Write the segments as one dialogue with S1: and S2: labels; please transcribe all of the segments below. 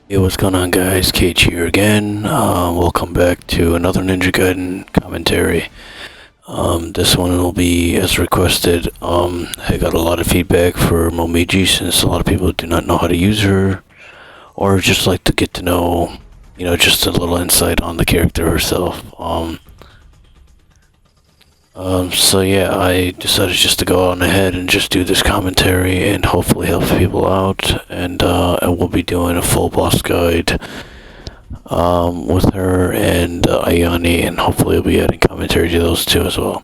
S1: Hey, what's going on, guys? Cage here again. Welcome back to another Ninja Gaiden commentary. This one will be as requested. I got a lot of feedback for Momiji since a lot of people do not know how to use her, or just like to get to know, just a little insight on the character herself. So yeah, I decided just to go on ahead and just do this commentary and hopefully help people out. And we'll be doing a full boss guide with her and Ayani, and hopefully I'll be adding commentary to those two as well.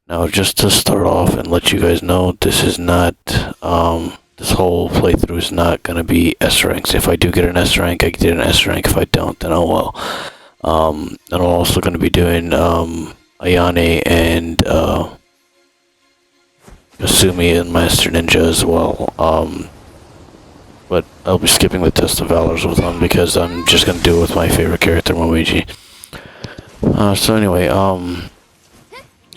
S1: Now, just to start off and let you guys know, this is not, this whole playthrough is not going to be S ranks. If I do get an S rank, I get an S rank. If I don't, then oh well. And I'm also going to be doing, Ayane and Asumi and Master Ninja as well. But I'll be skipping the test of Valors with them because I'm just gonna do it with my favorite character, Momiji. So anyway,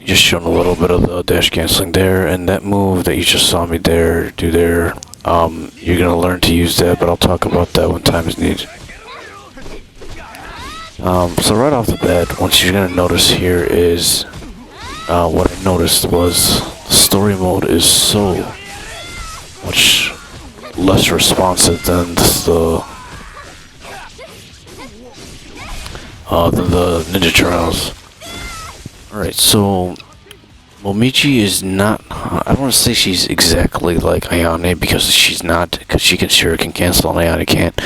S1: just showing a little bit of the dash canceling there, and that move that you just saw me do there. You're gonna learn to use that, but I'll talk about that when time is needed. So right off the bat, what you're gonna notice here is, what I noticed was the story mode is so much less responsive than the Ninja Trials. Alright, so Momiji is not, I don't want to say she's exactly like Ayane because she's not, because she can Shuriken cancel and Ayane can't.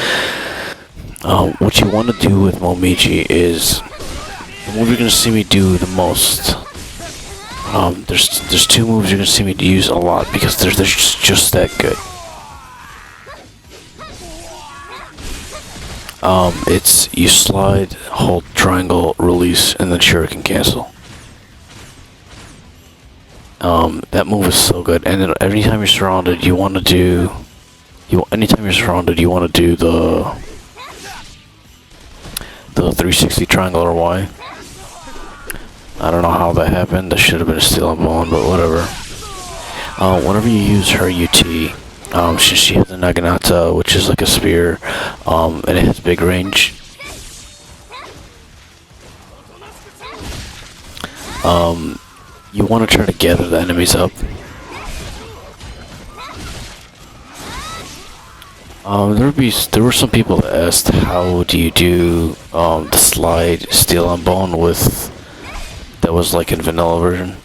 S1: What you want to do with Momiji is, the move you're going to see me do the most, there's two moves you're going to see me use a lot because they're just that good. It's you slide, hold triangle, release, and then Shuriken cancel. That move is so good, and then anytime you're surrounded, you want to do, anytime you're surrounded, you want to do the 360 triangle or Y. I don't know how that happened. That should have been a steel and bone, but whatever. Whenever you use her UT, she has a Naginata, which is like a spear, and it has big range. You want to try to gather the enemies up. There were some people that asked, how do you do the slide steel and bone with, that was like in vanilla version.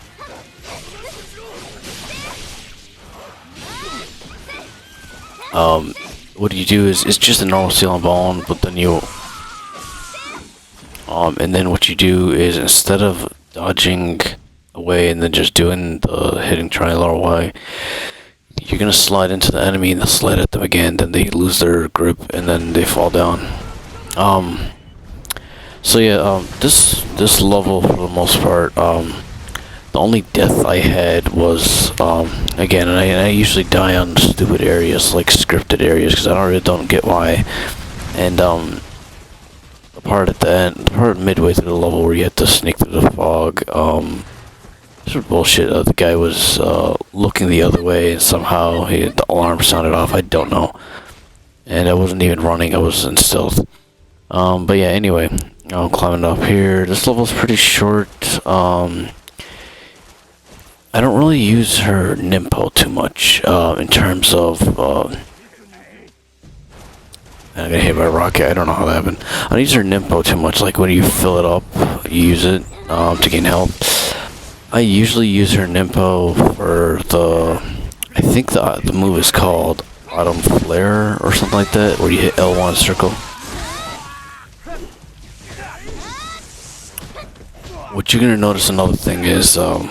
S1: What you do is, it's just a normal steel and bone, but then and then what you do is, instead of dodging away and then just doing the hitting triangle or Y, you're gonna slide into the enemy and then slide at them again, then they lose their grip and then they fall down. So yeah, this level for the most part, the only death I had was, again, and I usually die on stupid areas, like scripted areas, because I really don't get why. And, the part at the end, the part midway through the level where you have to sneak through the fog, sort of bullshit. The guy was, looking the other way, and somehow the alarm sounded off, I don't know. And I wasn't even running, I was in stealth. But yeah, anyway, I'm climbing up here. This level's pretty short, I don't really use her Nimpo too much, in terms of, I got hit by a rocket, I don't know how that happened. I don't use her Nimpo too much, like when you fill it up, you use it, to gain health. I usually use her Nimpo for I think the move is called Autumn Flare, or something like that, where you hit L1 circle. What you're gonna notice, another thing is, alright,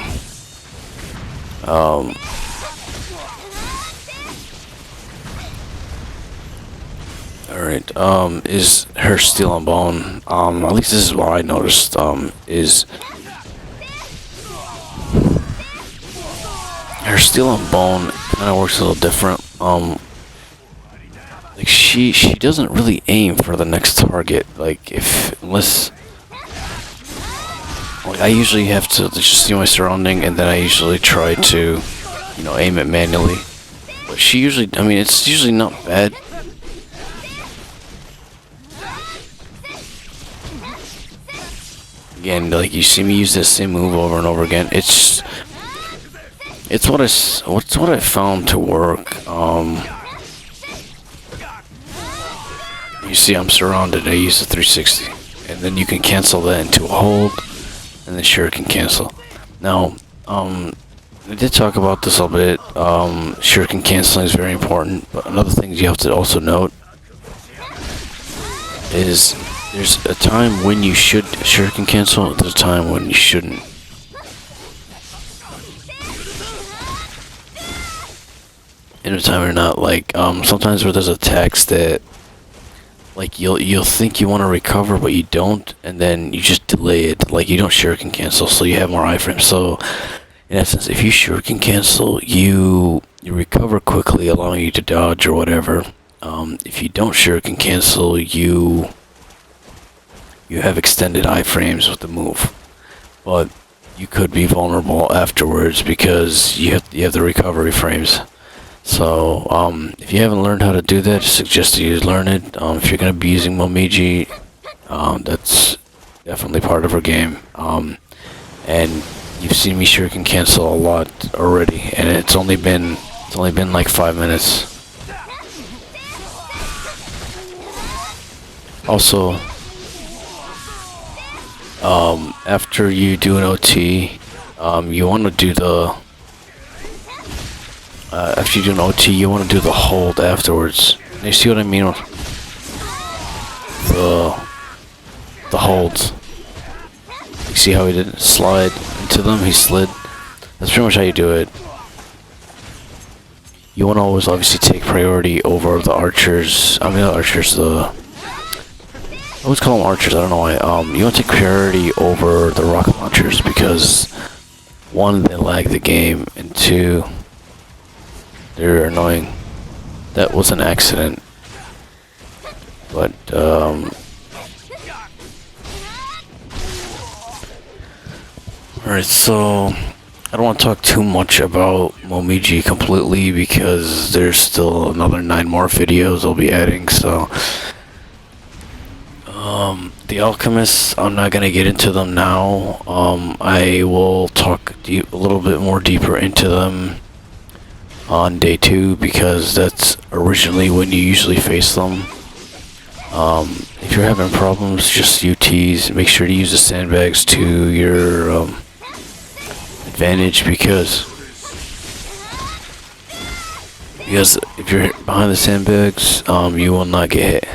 S1: is her steel and bone, at least this is what I noticed, is her steel and bone kinda works a little different. Like she doesn't really aim for the next target, like unless, like, I usually have to just see my surrounding, and then I usually try to, aim it manually. But she usually, I mean, it's usually not bad. Again, like you see me use this same move over and over again. It's what I found to work. You see, I'm surrounded. I use the 360, and then you can cancel that into a hold, and then Shuriken cancel. Now, I did talk about this a little bit. Shuriken canceling is very important, but another thing you have to also note is there's a time when you should Shuriken cancel, there's a time when you shouldn't. In a time or not, like, sometimes where there's attacks that, like, you'll think you want to recover, but you don't, and then you just delay it. Like, you don't Shuriken cancel, so you have more iframes. So, in essence, if you Shuriken cancel, you recover quickly, allowing you to dodge or whatever. If you don't Shuriken cancel, you have extended iframes with the move, but you could be vulnerable afterwards because you have the recovery frames. So, if you haven't learned how to do that, I suggest that you learn it. If you're going to be using Momiji, that's definitely part of her game. And you've seen me Shuriken cancel a lot already, and it's only been like 5 minutes. Also, after you do an OT, you want to do the after you do an OT, you want to do the hold afterwards. And you see what I mean with the holds? You see how he didn't slide into them? He slid. That's pretty much how you do it. You want to always obviously take priority over the archers. I mean, not archers. I always call them archers. I don't know why. You want to take priority over the rocket launchers because one, they lag the game, and two, they're annoying. That was an accident. But, alright, so I don't want to talk too much about Momiji completely because there's still another 9 more videos I'll be adding, so the alchemists, I'm not gonna get into them now. I will talk a little bit more deeper into them on day 2 because that's originally when you usually face them. If you're having problems, just UTs. Make sure to use the sandbags to your advantage because if you're behind the sandbags, you will not get hit.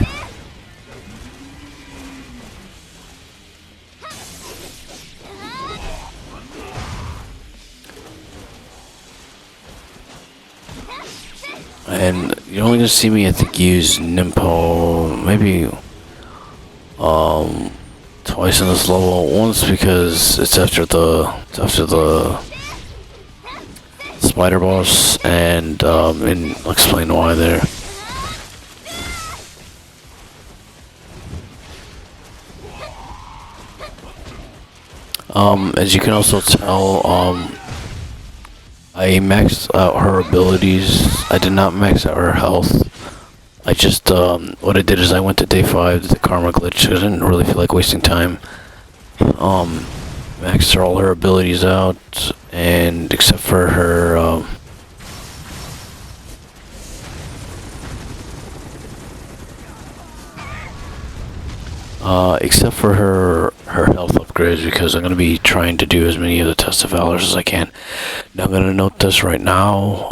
S1: And you're only gonna see me, I think, use Nimpo maybe twice in this level. Once because it's after the spider boss, and I'll explain why there. As you can also tell, I maxed out her abilities. I did not max out her health. I just, what I did is I went to day 5, did the karma glitch. I didn't really feel like wasting time. Maxed all her abilities out, and except for her, except for her health upgrades, because I'm going to be trying to do as many of the Tests of Valor as I can. Now I'm going to note this right now.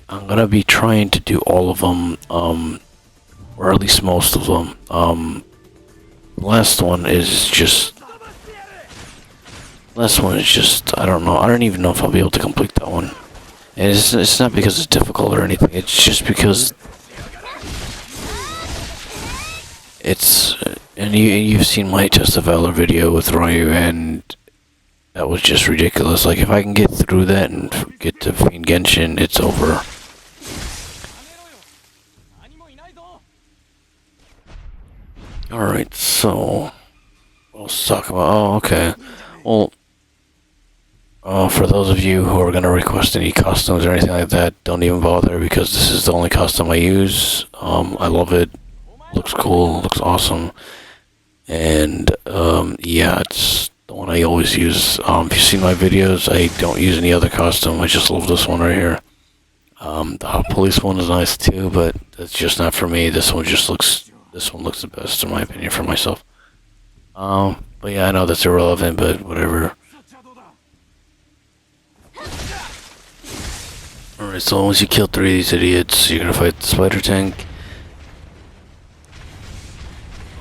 S1: I'm going to be trying to do all of them, or at least most of them. Last one is just, I don't know. I don't even know if I'll be able to complete that one. And it's not because it's difficult or anything. It's just because and you've seen my Test of Valor video with Ryu, and that was just ridiculous. Like, if I can get through that and get to Fiend Genshin, it's over. Alright, so let's talk about, oh, okay. Well, for those of you who are going to request any costumes or anything like that, don't even bother, because this is the only costume I use. I love it. Looks cool, looks awesome. And, yeah, it's, I always use. If you've seen my videos, I don't use any other costume. I just love this one right here. The hot police one is nice too, but that's just not for me. This one looks the best in my opinion for myself. But yeah, I know that's irrelevant, but whatever. Alright, so once you kill 3 of these idiots, you're gonna fight the spider tank.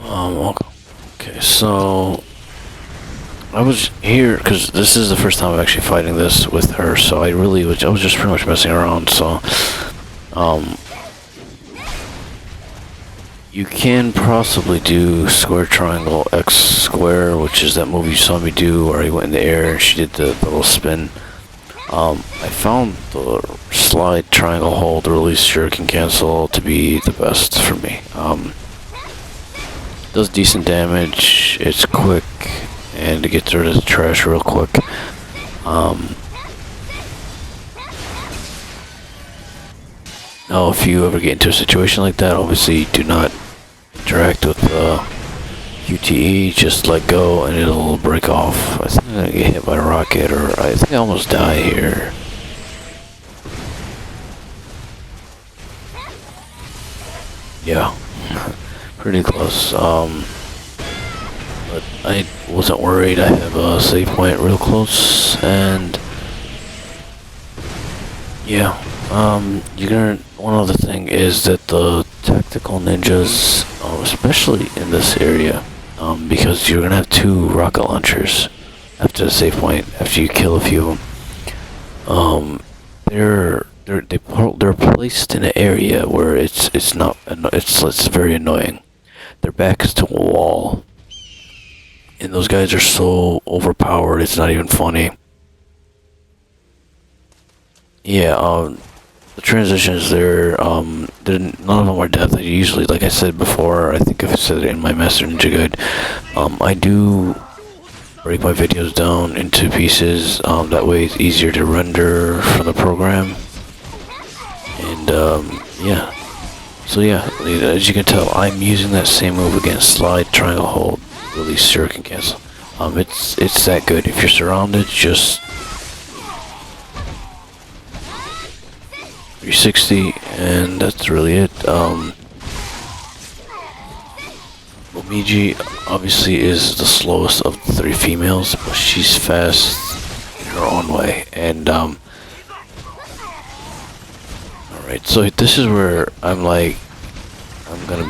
S1: Okay, so I was here because this is the first time I'm actually fighting this with her, so I was just pretty much messing around, so you can possibly do square triangle X square, which is that move you saw me do where I went in the air and she did the little spin. I found the slide triangle hold release shuriken cancel to be the best for me. Does decent damage, it's quick, and it gets rid of the trash real quick. Now if you ever get into a situation like that, obviously do not interact with QTE, just let go and it'll break off. I think I'm gonna get hit by a rocket, or I think I almost die here. Yeah, pretty close. But I wasn't worried. I have a save point real close, and yeah. One other thing is that the tactical ninjas, especially in this area, because you're gonna have 2 rocket launchers after the save point, after you kill a few of them. They're placed in an area where it's very annoying. Their back is to a wall, and those guys are so overpowered. It's not even funny. Yeah. The transitions there, none of them are death. I usually, like I said before, I think I've said it in my Master Ninja Guide, I do break my videos down into pieces, that way it's easier to render from the program, and, yeah. So yeah, as you can tell, I'm using that same move again, slide, triangle, hold, release, shuriken cancel. It's that good. If you're surrounded, just 360, and that's really it. Momiji obviously is the slowest of the 3 females, but she's fast in her own way. And alright, so this is where I'm gonna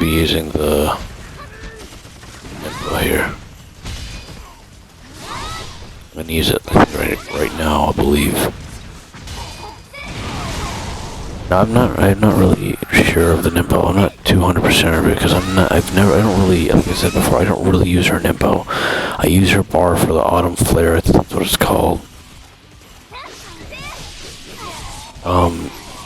S1: be using the info here. I'm gonna use it right now, I believe. I'm not really sure of the Nimbo. I'm not 200% of it because I don't really, like I said before, I don't really use her Nimbo. I use her bar for the Autumn Flare, I think that's what it's called.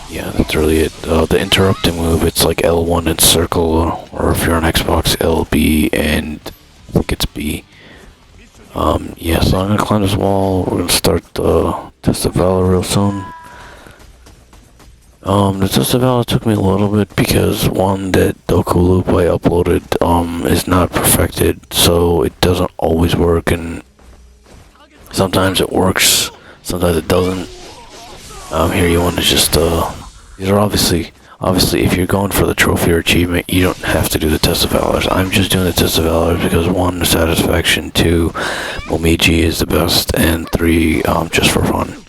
S1: Yeah, that's really it. The interrupting move, it's like L1 and circle, or if you're on Xbox, LB and I think it's B. Yeah, so I'm gonna climb this wall. We're gonna start the test of Valor real soon. The test of Valor took me a little bit because one, that Doku loop I uploaded is not perfected, so it doesn't always work, and sometimes it works, sometimes it doesn't. Here you want to just these are obviously if you're going for the trophy or achievement, you don't have to do the test of Valors. I'm just doing the test of Valors because 1, satisfaction, 2, Momiji is the best, and 3, just for fun.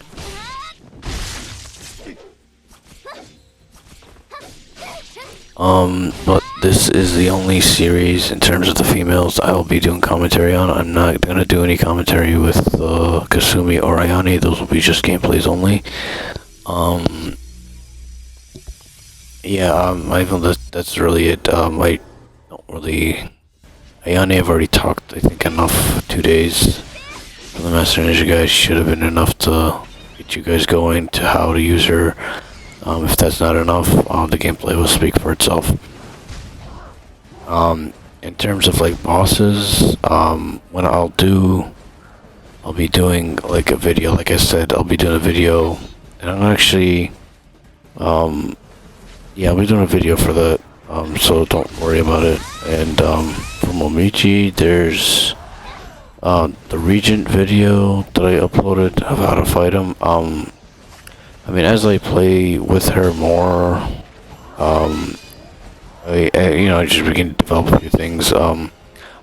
S1: But this is the only series in terms of the females I will be doing commentary on. I'm not gonna do any commentary with Kasumi or Ayane. Those will be just gameplays only. Yeah, I feel that's really it. I don't really... Ayane, I've already talked, I think, enough. 2 days from the Master Ninja guys should have been enough to get you guys going to how to use her. If that's not enough, the gameplay will speak for itself. In terms of like bosses, when I'll be doing like a video, like I said, I'll be doing a video, and I'm actually, yeah, I'll be doing a video for that, so don't worry about it. And for Momiji, there's The Regent video that I uploaded of how to fight him, I mean, as I play with her more, I just begin to develop a few things. I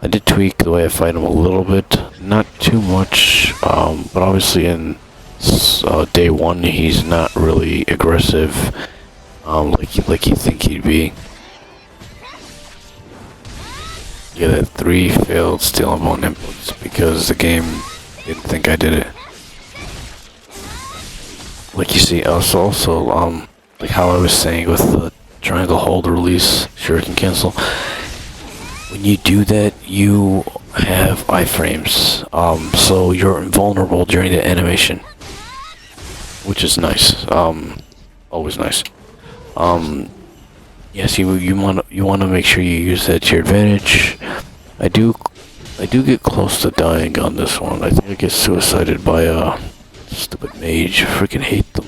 S1: did tweak the way I fight him a little bit, not too much, but obviously in day one he's not really aggressive, like you think he'd be. Yeah, that 3 failed steal and bone inputs because the game didn't think I did it. Like you see, also, like how I was saying with the triangle hold release, Shuriken cancel. When you do that, you have iframes, so you're invulnerable during the animation, which is nice. Always nice. Yes, you want to make sure you use that to your advantage. I do get close to dying on this one. I think I get suicided by a stupid mage. Freaking hate them.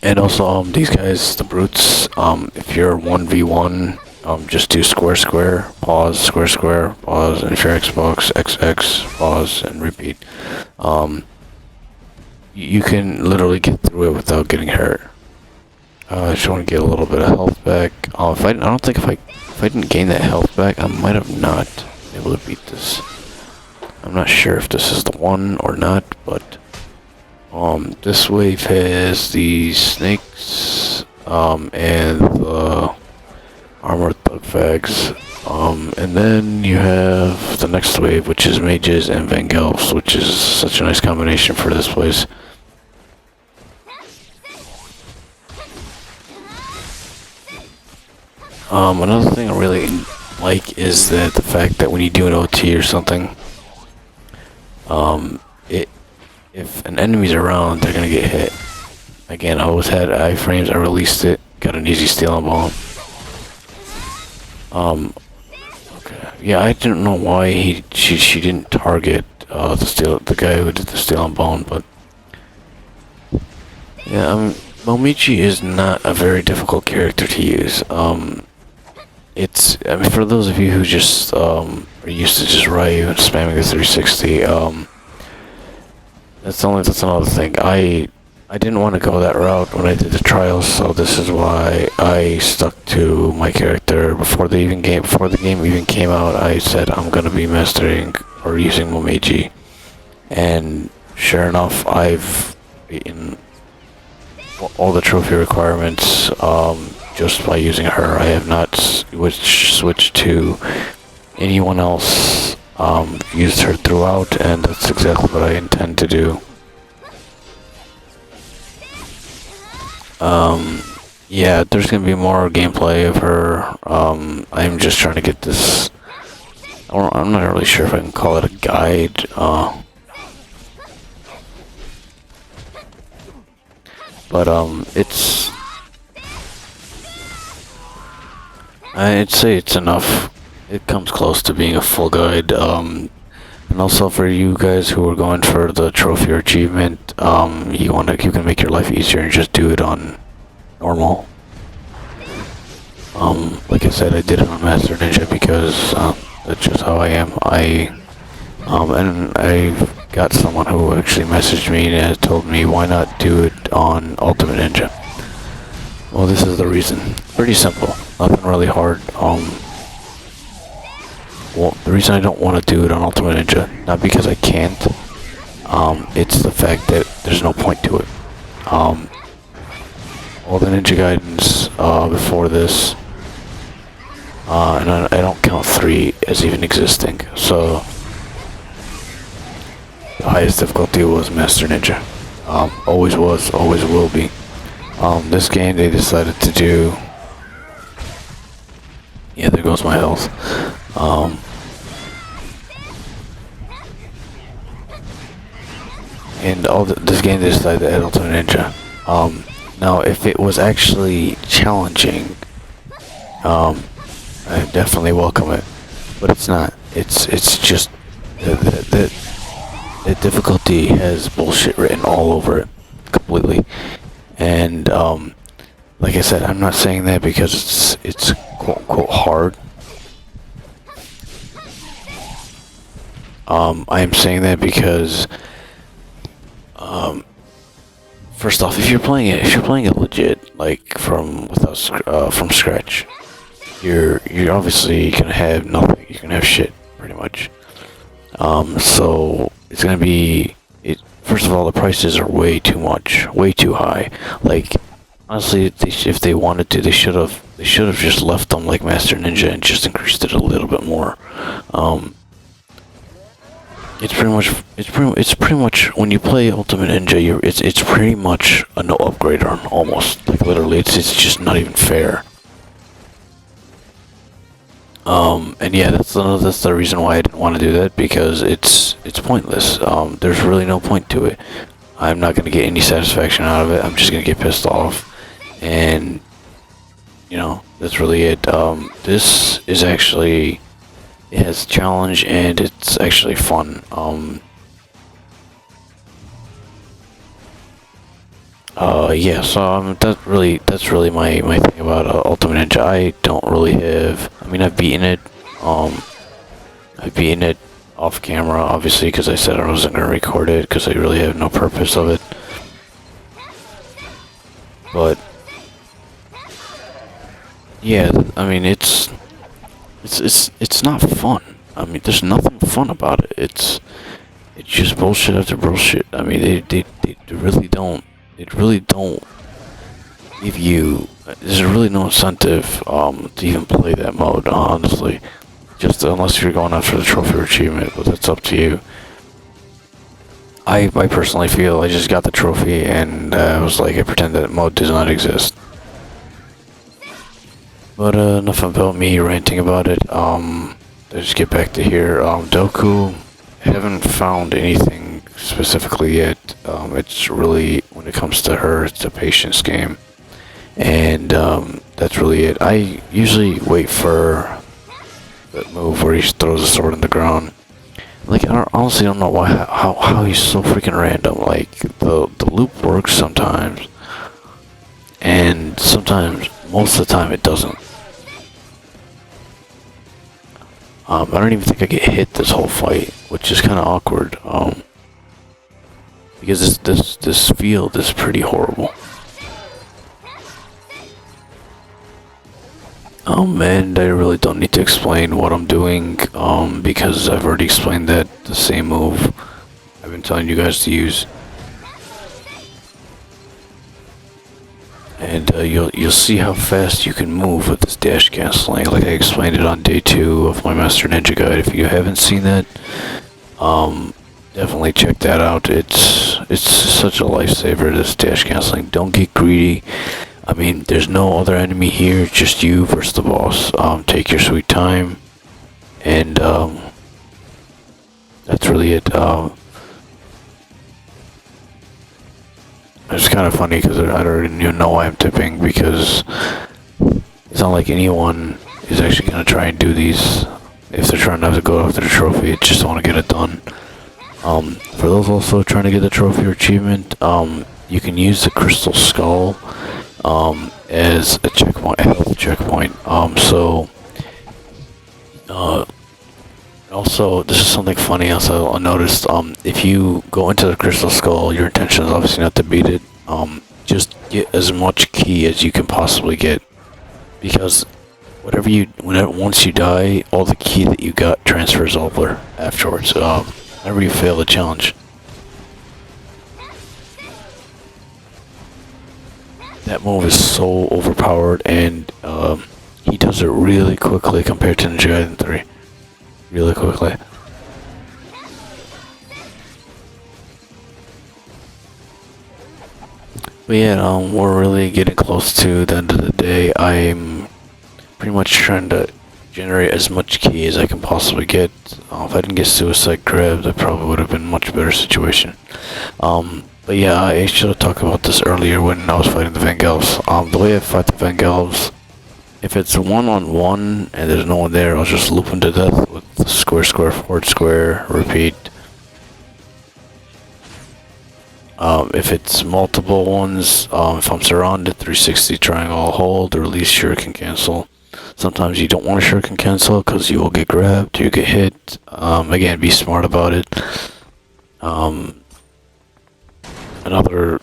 S1: And also, these guys, the brutes, if you're 1v1, just do square, square, pause, square, square, pause, and if you're Xbox, XX, pause, and repeat. You can literally get through it without getting hurt. I just want to get a little bit of health back. I don't think if I didn't gain that health back, I might have not been able to beat this. I'm not sure if this is the one or not, but this wave has the snakes, and the armored thug fags, and then you have the next wave, which is mages and Vangelfs, which is such a nice combination for this place. Another thing I really like is that the fact that when you do an OT or something, if an enemy's around, they're gonna get hit. Again, I always had iframes, I released it, got an easy steal and bone. Okay. Yeah, I didn't know why she didn't target the guy who did the steal and bone, but yeah, Momiji is not a very difficult character to use. I mean, for those of you who just are used to just Ryu and spamming the 360, that's another thing. I didn't want to go that route when I did the trials, so this is why I stuck to my character before the game even came out. I said I'm gonna be mastering or using Momiji, and sure enough, I've beaten all the trophy requirements just by using her. I have not switched to anyone else. Used her throughout, and that's exactly what I intend to do. Yeah, there's gonna be more gameplay of her. I'm just trying to get this. I'm not really sure if I can call it a guide. But I'd say it's enough. It comes close to being a full guide. And also for you guys who are going for the trophy or achievement, you can make your life easier and just do it on normal. Like I said, I did it on Master Ninja because that's just how I am. And I got someone who actually messaged me and told me why not do it on Ultimate Ninja. Well, this is the reason. Pretty simple. Nothing really hard. Well, the reason I don't want to do it on Ultimate Ninja, not because I can't, it's the fact that there's no point to it. All the ninja guidance before this, and I don't count 3 as even existing, so the highest difficulty was Master Ninja. Always was, always will be. This game they decided to do... Yeah, there goes my health. And this game they decided to add Ultimate Ninja. Now, if it was actually challenging, I definitely welcome it. But it's not. It's just... The difficulty has bullshit written all over it. Completely. And, like I said, I'm not saying that because it's quote-unquote hard. I am saying that because, first off, if you're playing it legit, like from scratch, you're obviously gonna have nothing. You're gonna have shit, pretty much. So it's gonna be it. First of all, the prices are way too much, way too high. Like, honestly, if they wanted to, they should have just left them like Master Ninja and just increased it a little bit more. Um, it's pretty much when you play Ultimate Ninja, it's pretty much a no upgrade arm almost. Like literally, it's just not even fair. And yeah, that's the reason why I didn't want to do that, because it's pointless. There's really no point to it. I'm not gonna get any satisfaction out of it. I'm just gonna get pissed off, and that's really it. This is actually it has a challenge and it's actually fun. Yeah. So that's really my thing about Ultimate Ninja. I don't really have. I mean, I've beaten it. Um, I've beaten it off camera, obviously, because I said I wasn't gonna record it because I really have no purpose of it. But yeah, I mean, it's not fun. I mean, there's nothing fun about it. It's just bullshit after bullshit. I mean, they really don't. They really don't give you. There's really no incentive to even play that mode. Honestly, just unless you're going after the trophy or achievement, but that's up to you. I personally feel I just got the trophy and I was like, I pretend that mode does not exist. But enough about me ranting about it. Let's get back to here. Doku, haven't found anything specifically yet. It's really, when it comes to her, it's a patience game. And that's really it. I usually wait for that move where he throws a sword in the ground. Like, honestly don't know why, how he's so freaking random. Like, the loop works sometimes, and sometimes, most of the time, it doesn't. I don't even think I get hit this whole fight, which is kind of awkward. Because this field is pretty horrible. And I really don't need to explain what I'm doing, because I've already explained that the same move I've been telling you guys to use. And you'll see how fast you can move with this dash canceling, like I explained it on day 2 of my Master Ninja guide. If you haven't seen that, definitely check that out. It's such a lifesaver, this dash canceling. Don't get greedy. I mean, there's no other enemy here, just you versus the boss. Take your sweet time, and that's really it. It's kind of funny because I don't even know why I'm tipping, because it's not like anyone is actually going to try and do these if they're trying not to go after the trophy. They just want to get it done. For those also trying to get the trophy or achievement, you can use the crystal skull as a checkpoint, a health checkpoint. Also, this is something funny. Also, I noticed, if you go into the crystal skull, your intention is obviously not to beat it. Just get as much ki as you can possibly get, because once you die, all the ki that you got transfers over afterwards. Whenever you fail the challenge. That move is so overpowered, and he does it really quickly compared to NG3. Really quickly. But yeah, we're really getting close to the end of the day. I'm pretty much trying to generate as much ki as I can possibly get. If I didn't get suicide grabbed, that probably would have been a much better situation. But yeah, I should have talked about this earlier when I was fighting the Vangelves. The way I fight the Vangelves, if it's one-on-one and there's no one there, I'll just loop them to death with the square, square, forward, square, repeat. If it's multiple ones, if I'm surrounded, 360 triangle, hold, release, Shuriken cancel. Sometimes you don't want to shuriken cancel because you will get grabbed, you get hit. Again, be smart about it. Another,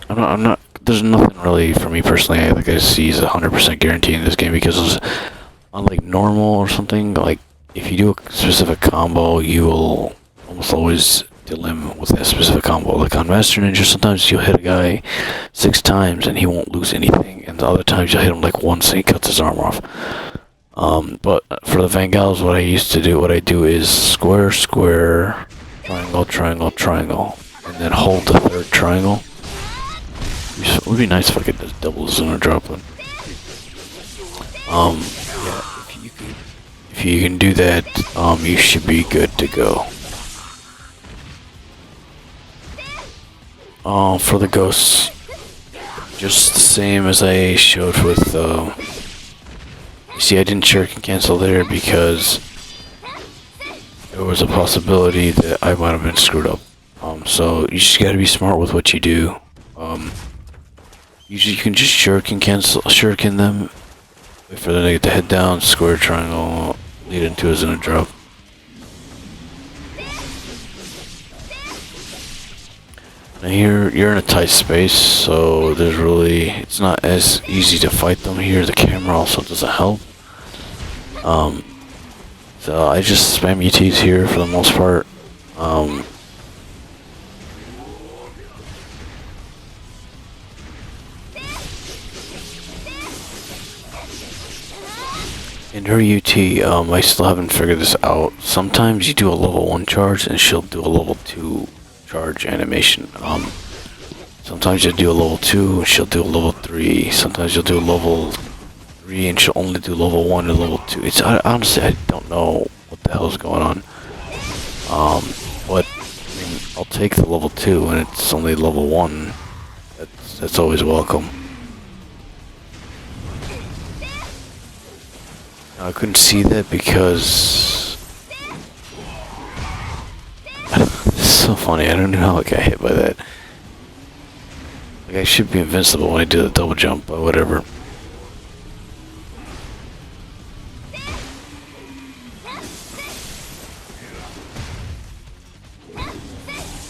S1: I'm not. There's nothing really for me personally. I see is 100% guarantee in this game because unlike normal or something, like if you do a specific combo, you will almost always deal him with that specific combo. Like on Master Ninja, sometimes you'll hit a guy 6 times and he won't lose anything, and the other times you'll hit him like once and he cuts his arm off. But for the Vangals, what I do is square, square, triangle, triangle, triangle, and then hold the third triangle. It would be nice if I could just double zoom or drop them. Yeah, if you can do that, you should be good to go. For the ghosts, just the same as I showed with, you see I didn't shuriken cancel there because there was a possibility that I might have been screwed up. So you just gotta be smart with what you do. Usually you can just shuriken them, wait for them to get the head down, square, triangle, lead into a Zuna drop. Now here, you're in a tight space, so it's not as easy to fight them here. The camera also doesn't help. So I just spam ETs here for the most part. In her UT, I still haven't figured this out. Sometimes you do a level 1 charge and she'll do a level 2 charge animation. Sometimes you'll do a level 2 and she'll do a level 3. Sometimes you'll do a level 3 and she'll only do level 1 and level 2. Honestly, I don't know what the hell is going on. But I mean, I'll take the level 2 and it's only level 1. That's always welcome. I couldn't see that because it's so funny. I don't know how I got hit by that. Like I should be invincible when I do the double jump, but whatever.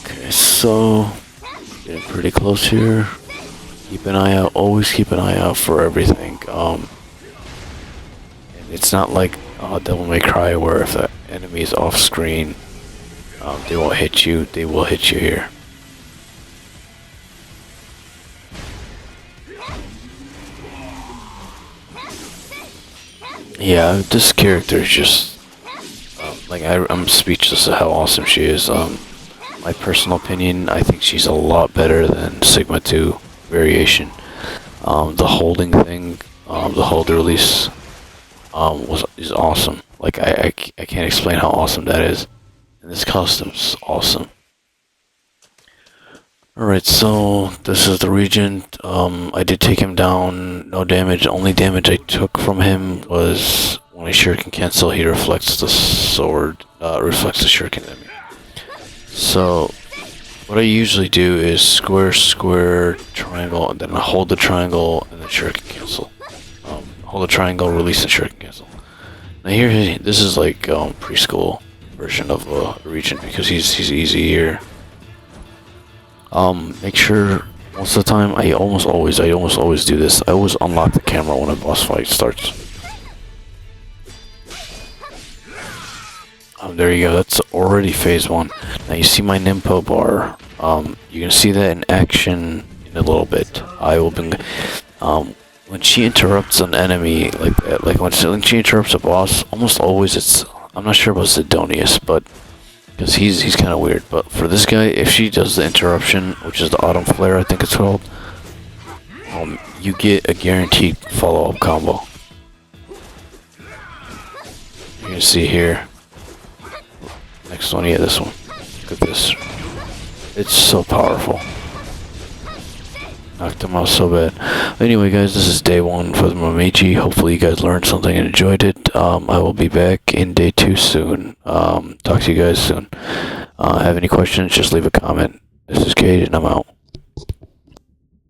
S1: Okay, so getting pretty close here. Keep an eye out. Always keep an eye out for everything. It's not like Devil May Cry where if the enemy is off screen, they won't hit you. They will hit you here. Yeah, this character is just like I'm speechless at how awesome she is. My personal opinion, I think she's a lot better than Sigma 2 variation. The holding thing, the hold release. Is awesome. Like I can't explain how awesome that is. And this costume's awesome. Alright, so this is the Regent. I did take him down, no damage. The only damage I took from him was when I shuriken cancel, he reflects the sword, reflects the shuriken enemy. So what I usually do is square, square, triangle, and then I hold the triangle and then shuriken cancel. Hold the triangle, release the shuriken cancel. Now here, this is like preschool version of Regent because he's easy here. Make sure most of the time I almost always do this. I always unlock the camera when a boss fight starts. There you go. That's already phase 1. Now you see my Nimpo bar. You can see that in action in a little bit. I will be. When she interrupts an enemy like that, like when she interrupts a boss, almost always it's, I'm not sure about Zidonius, but because he's kind of weird. But for this guy, if she does the interruption, which is the Autumn Flare, I think it's called, you get a guaranteed follow-up combo. You can see here. Next one, yeah, this one. Look at this. It's so powerful. Knocked him out so bad. Anyway, guys, this is day 1 for the Momiji. Hopefully you guys learned something and enjoyed it. I will be back in day 2 soon. Talk to you guys soon. Have any questions, just leave a comment. This is Cade, and I'm out.